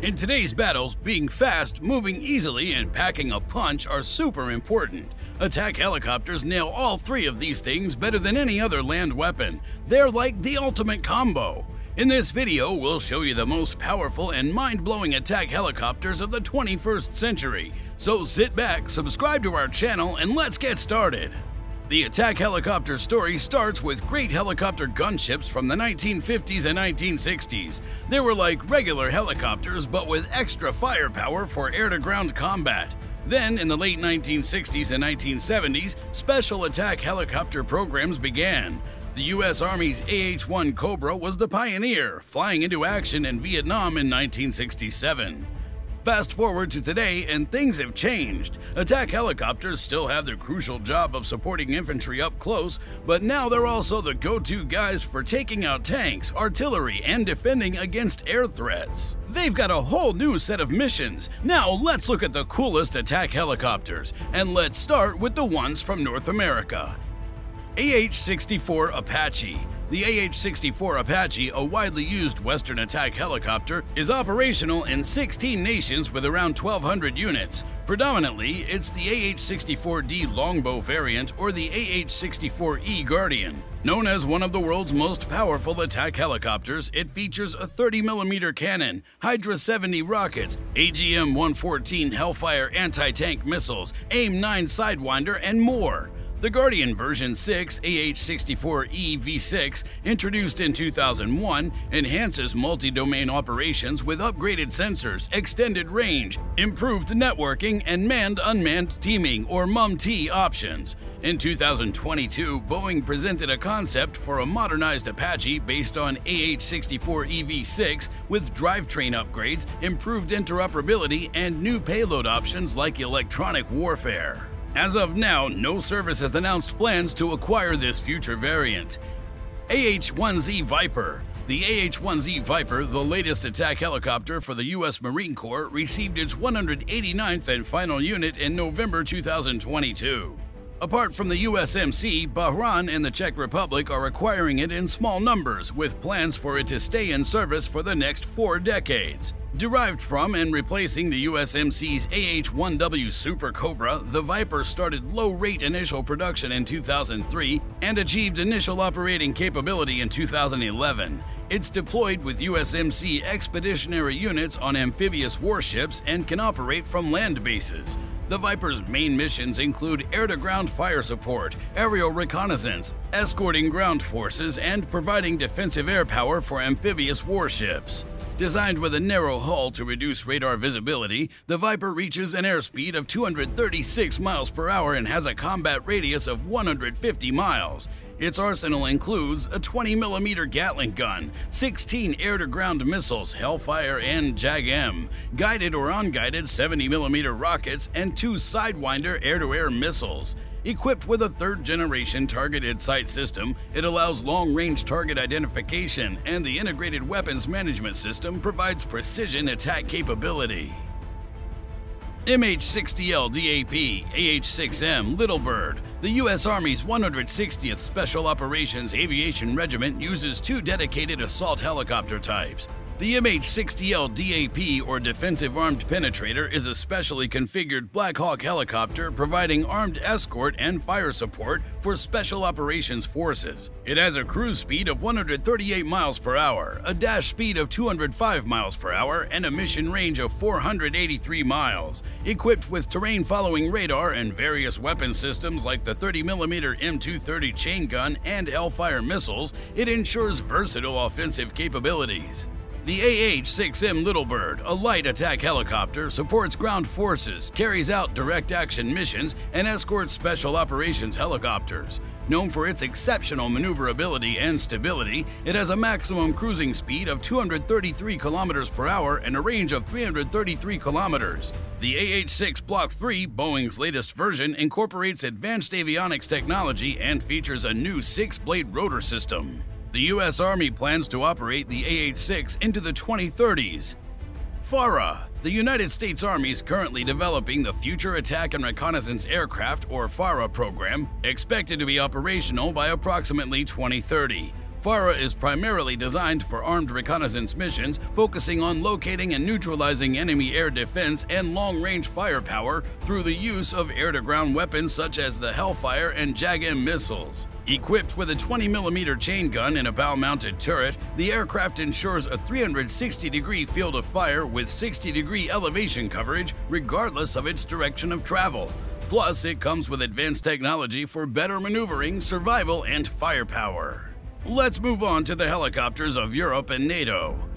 In today's battles, being fast, moving easily, and packing a punch are super important. Attack helicopters nail all three of these things better than any other land weapon. They're like the ultimate combo. In this video, we'll show you the most powerful and mind-blowing attack helicopters of the 21st century. So sit back, subscribe to our channel, and let's get started. The attack helicopter story starts with great helicopter gunships from the 1950s and 1960s. They were like regular helicopters, but with extra firepower for air-to-ground combat. Then, in the late 1960s and 1970s, special attack helicopter programs began. The U.S. Army's AH-1 Cobra was the pioneer, flying into action in Vietnam in 1967. Fast forward to today, and things have changed. Attack helicopters still have their crucial job of supporting infantry up close, but now they're also the go-to guys for taking out tanks, artillery, and defending against air threats. They've got a whole new set of missions. Now let's look at the coolest attack helicopters, and let's start with the ones from North America. AH64 Apache. The AH64 Apache, a widely used Western attack helicopter, is operational in 16 nations with around 1,200 units. Predominantly, it's the AH64D Longbow variant or the AH64E Guardian. Known as one of the world's most powerful attack helicopters, it features a 30mm cannon, Hydra 70 rockets, AGM-114 Hellfire anti-tank missiles, AIM-9 Sidewinder, and more. The Guardian version 6 AH64E V6, introduced in 2001, enhances multi-domain operations with upgraded sensors, extended range, improved networking, and manned-unmanned teaming or MUM-T options. In 2022, Boeing presented a concept for a modernized Apache based on AH64E V6 with drivetrain upgrades, improved interoperability, and new payload options like electronic warfare. As of now, no service has announced plans to acquire this future variant. AH1Z Viper. The AH1Z Viper, the latest attack helicopter for the U.S. Marine Corps, received its 189th and final unit in November 2022. Apart from the USMC, Bahrain and the Czech Republic are acquiring it in small numbers, with plans for it to stay in service for the next 4 decades. Derived from and replacing the USMC's AH-1W Super Cobra, the Viper started low-rate initial production in 2003 and achieved initial operating capability in 2011. It's deployed with USMC expeditionary units on amphibious warships and can operate from land bases. The Viper's main missions include air-to-ground fire support, aerial reconnaissance, escorting ground forces, and providing defensive air power for amphibious warships. Designed with a narrow hull to reduce radar visibility, the Viper reaches an airspeed of 236 miles per hour and has a combat radius of 150 miles. Its arsenal includes a 20mm Gatling gun, 16 air-to-ground missiles, Hellfire and JAG-M, guided or unguided 70mm rockets, and 2 Sidewinder air-to-air missiles. Equipped with a third-generation targeted sight system, it allows long-range target identification, and the integrated weapons management system provides precision attack capability. MH-60L DAP AH-6M Little Bird. The U.S. Army's 160th Special Operations Aviation Regiment uses 2 dedicated assault helicopter types. The MH-60L DAP, or Defensive Armed Penetrator, is a specially configured Black Hawk helicopter providing armed escort and fire support for Special Operations Forces. It has a cruise speed of 138 miles per hour, a dash speed of 205 miles per hour, and a mission range of 483 miles. Equipped with terrain-following radar and various weapon systems like the 30mm M230 chain gun and Hellfire missiles, it ensures versatile offensive capabilities. The AH-6M Little Bird, a light attack helicopter, supports ground forces, carries out direct action missions, and escorts special operations helicopters. Known for its exceptional maneuverability and stability, it has a maximum cruising speed of 233 km per hour and a range of 333 km. The AH-6 Block 3, Boeing's latest version, incorporates advanced avionics technology and features a new 6-blade rotor system. The U.S. Army plans to operate the AH-6 into the 2030s. FARA. The United States Army is currently developing the Future Attack and Reconnaissance Aircraft, or FARA program, expected to be operational by approximately 2030. FARA is primarily designed for armed reconnaissance missions, focusing on locating and neutralizing enemy air defense and long-range firepower through the use of air-to-ground weapons such as the Hellfire and JAGM missiles. Equipped with a 20mm chain gun and a bow-mounted turret, the aircraft ensures a 360-degree field of fire with 60-degree elevation coverage regardless of its direction of travel. Plus, it comes with advanced technology for better maneuvering, survival, and firepower. Let's move on to the helicopters of Europe and NATO.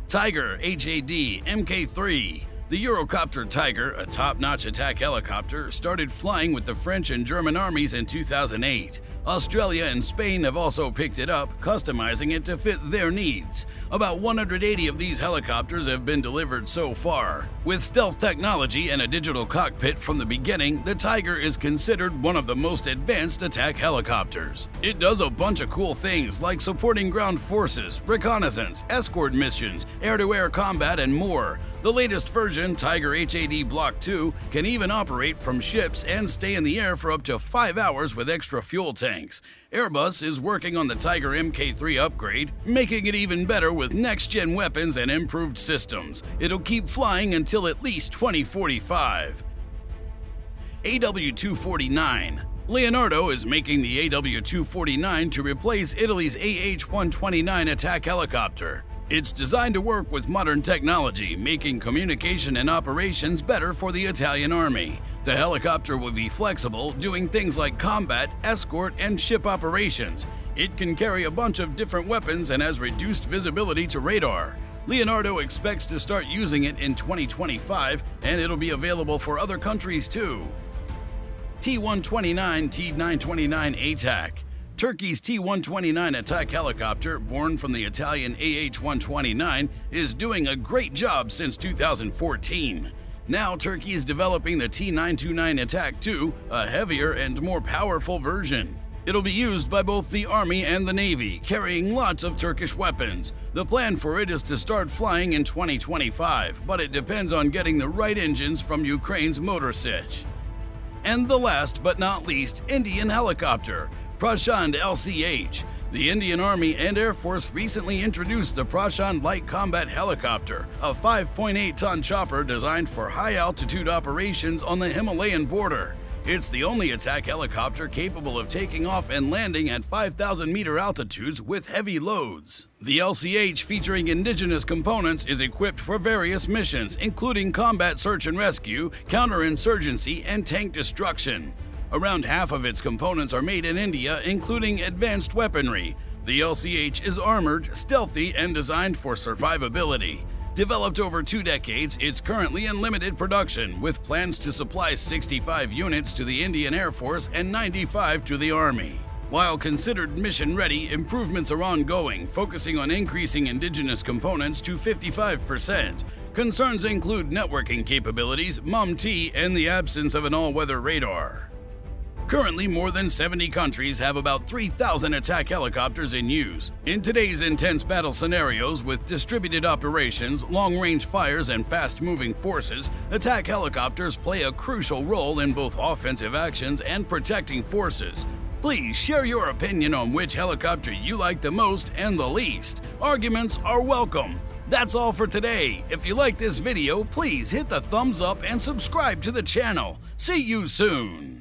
Tiger HAD Mk3. The Eurocopter Tiger, a top-notch attack helicopter, started flying with the French and German armies in 2008. Australia and Spain have also picked it up, customizing it to fit their needs. About 180 of these helicopters have been delivered so far. With stealth technology and a digital cockpit from the beginning, the Tiger is considered one of the most advanced attack helicopters. It does a bunch of cool things like supporting ground forces, reconnaissance, escort missions, air-to-air combat, and more. The latest version, Tiger HAD Block 2, can even operate from ships and stay in the air for up to 5 hours with extra fuel tanks. Airbus is working on the Tiger Mk3 upgrade, making it even better with next-gen weapons and improved systems. It'll keep flying until at least 2045. AW249. Leonardo is making the AW249 to replace Italy's AH129 attack helicopter. It's designed to work with modern technology, making communication and operations better for the Italian Army. The helicopter will be flexible, doing things like combat, escort, and ship operations. It can carry a bunch of different weapons and has reduced visibility to radar. Leonardo expects to start using it in 2025, and it'll be available for other countries too. T129 T929 ATAC. Turkey's T-129 attack helicopter, born from the Italian AH129, is doing a great job since 2014. Now Turkey is developing the T-929 Attack 2, a heavier and more powerful version. It'll be used by both the Army and the Navy, carrying lots of Turkish weapons. The plan for it is to start flying in 2025, but it depends on getting the right engines from Ukraine's Motor Sich. And the last but not least, Indian helicopter. Prashant LCH. The Indian Army and Air Force recently introduced the Prashant Light Combat Helicopter, a 5.8-ton chopper designed for high-altitude operations on the Himalayan border. It's the only attack helicopter capable of taking off and landing at 5,000-meter altitudes with heavy loads. The LCH, featuring indigenous components, is equipped for various missions, including combat search and rescue, counterinsurgency, and tank destruction. Around half of its components are made in India, including advanced weaponry. The LCH is armored, stealthy, and designed for survivability. Developed over 2 decades, it's currently in limited production, with plans to supply 65 units to the Indian Air Force and 95 to the Army. While considered mission-ready, improvements are ongoing, focusing on increasing indigenous components to 55%. Concerns include networking capabilities, MUM-T, and the absence of an all-weather radar. Currently, more than 70 countries have about 3,000 attack helicopters in use. In today's intense battle scenarios with distributed operations, long-range fires, and fast-moving forces, attack helicopters play a crucial role in both offensive actions and protecting forces. Please share your opinion on which helicopter you like the most and the least. Arguments are welcome. That's all for today. If you like this video, please hit the thumbs up and subscribe to the channel. See you soon.